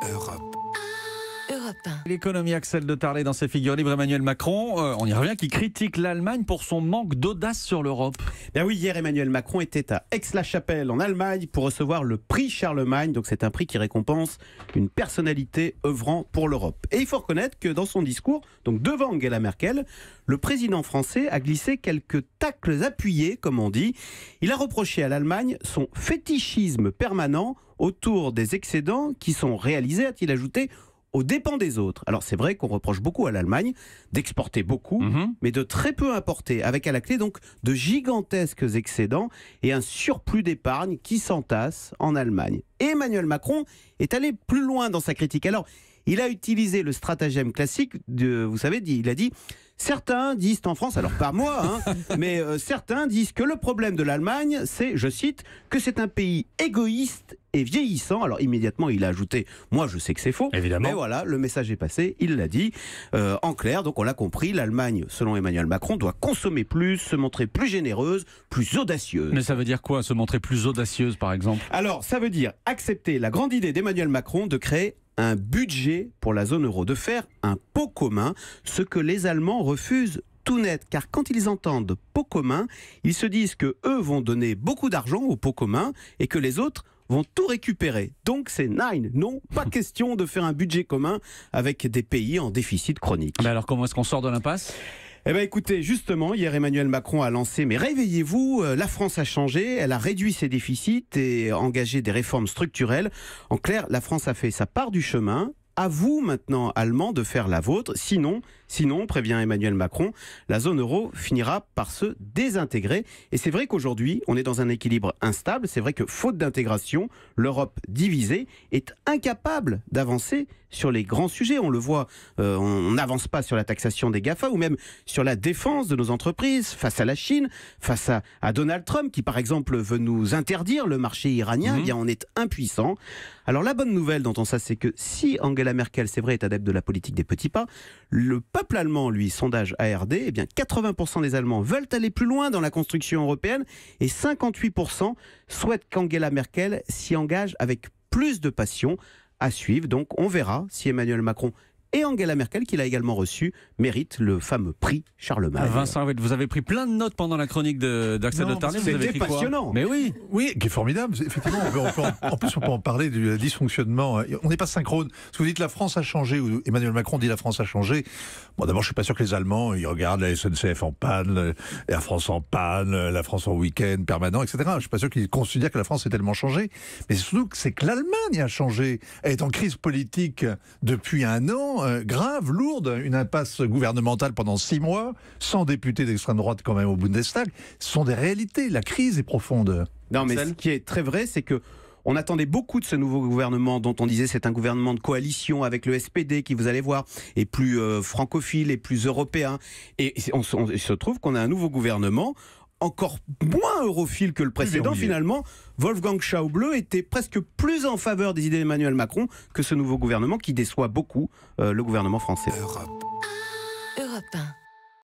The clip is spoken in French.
Europe. Europe 1. L'économie Axel de Tarlet dans ses figures libres. Emmanuel Macron, on y revient, qui critique l'Allemagne pour son manque d'audace sur l'Europe. Bien oui, hier Emmanuel Macron était à Aix-la-Chapelle en Allemagne pour recevoir le prix Charlemagne. Donc c'est un prix qui récompense une personnalité œuvrant pour l'Europe. Et il faut reconnaître que dans son discours, donc devant Angela Merkel, le président français a glissé quelques tacles appuyés, comme on dit. Il a reproché à l'Allemagne son fétichisme permanent autour des excédents qui sont réalisés, a-t-il ajouté, aux dépens des autres. Alors c'est vrai qu'on reproche beaucoup à l'Allemagne d'exporter beaucoup, mais de très peu importer, avec à la clé donc de gigantesques excédents et un surplus d'épargne qui s'entasse en Allemagne. Et Emmanuel Macron est allé plus loin dans sa critique. Alors il a utilisé le stratagème classique vous savez, il a dit certains disent en France, alors pas moi, mais certains disent que le problème de l'Allemagne, c'est, je cite, que c'est un pays égoïste et vieillissant. Alors immédiatement, il a ajouté, moi je sais que c'est faux, évidemment. Mais voilà, le message est passé, il l'a dit. En clair, donc on l'a compris, l'Allemagne, selon Emmanuel Macron, doit consommer plus, se montrer plus généreuse, plus audacieuse. Mais ça veut dire quoi, se montrer plus audacieuse par exemple? Alors ça veut dire accepter la grande idée d'Emmanuel Macron de créer un budget pour la zone euro, de faire un pot commun, ce que les Allemands refusent tout net, car quand ils entendent pot commun, ils se disent que eux vont donner beaucoup d'argent au pot commun et que les autres vont tout récupérer. Donc c'est nine, non, pas question de faire un budget commun avec des pays en déficit chronique. Mais alors comment est-ce qu'on sort de l'impasse ? Eh bien écoutez, justement, hier Emmanuel Macron a lancé, mais réveillez-vous, la France a changé, elle a réduit ses déficits et engagé des réformes structurelles. En clair, la France a fait sa part du chemin. À vous maintenant, Allemands, de faire la vôtre. Sinon, prévient Emmanuel Macron, la zone euro finira par se désintégrer. Et c'est vrai qu'aujourd'hui, on est dans un équilibre instable. C'est vrai que, faute d'intégration, l'Europe divisée est incapable d'avancer sur les grands sujets. On le voit, on n'avance pas sur la taxation des GAFA ou même sur la défense de nos entreprises face à la Chine, face à Donald Trump qui, par exemple, veut nous interdire le marché iranien. Eh bien, on est impuissant. Alors, la bonne nouvelle dans tout ça, c'est que si Angela Merkel, c'est vrai, est adepte de la politique des petits pas, le peuple allemand, lui, sondage ARD, eh bien 80% des Allemands veulent aller plus loin dans la construction européenne et 58% souhaitent qu'Angela Merkel s'y engage avec plus de passion. À suivre, donc on verra si Emmanuel Macron et Angela Merkel, qu'il a également reçu, méritent le fameux prix Charlemagne. Vincent, vous avez pris plein de notes pendant la chronique d'Axel de Tarlet. C'était passionnant. Mais oui. Oui, qui est formidable. Effectivement, en plus, on peut en parler du dysfonctionnement. On n'est pas synchrone. Parce que vous dites la France a changé, ou Emmanuel Macron dit la France a changé. Bon, d'abord, je suis pas sûr que les Allemands, ils regardent la SNCF en panne, la France en panne, la France en week-end permanent, etc. Je suis pas sûr qu'ils considèrent que la France ait tellement changé. Mais surtout, c'est que l'Allemagne a changé. Elle est en crise politique depuis un an. Grave, lourde, une impasse gouvernementale pendant 6 mois, sans députés d'extrême droite quand même au Bundestag. Ce sont des réalités, la crise est profonde. Non, mais ce qui est très vrai, c'est que on attendait beaucoup de ce nouveau gouvernement dont on disait c'est un gouvernement de coalition avec le SPD qui, vous allez voir, est plus francophile et plus européen. Et il se trouve qu'on a un nouveau gouvernement encore moins europhile que le précédent. Finalement, Wolfgang Schäuble était presque plus en faveur des idées d'Emmanuel Macron que ce nouveau gouvernement qui déçoit beaucoup le gouvernement français. Europe. Europe 1.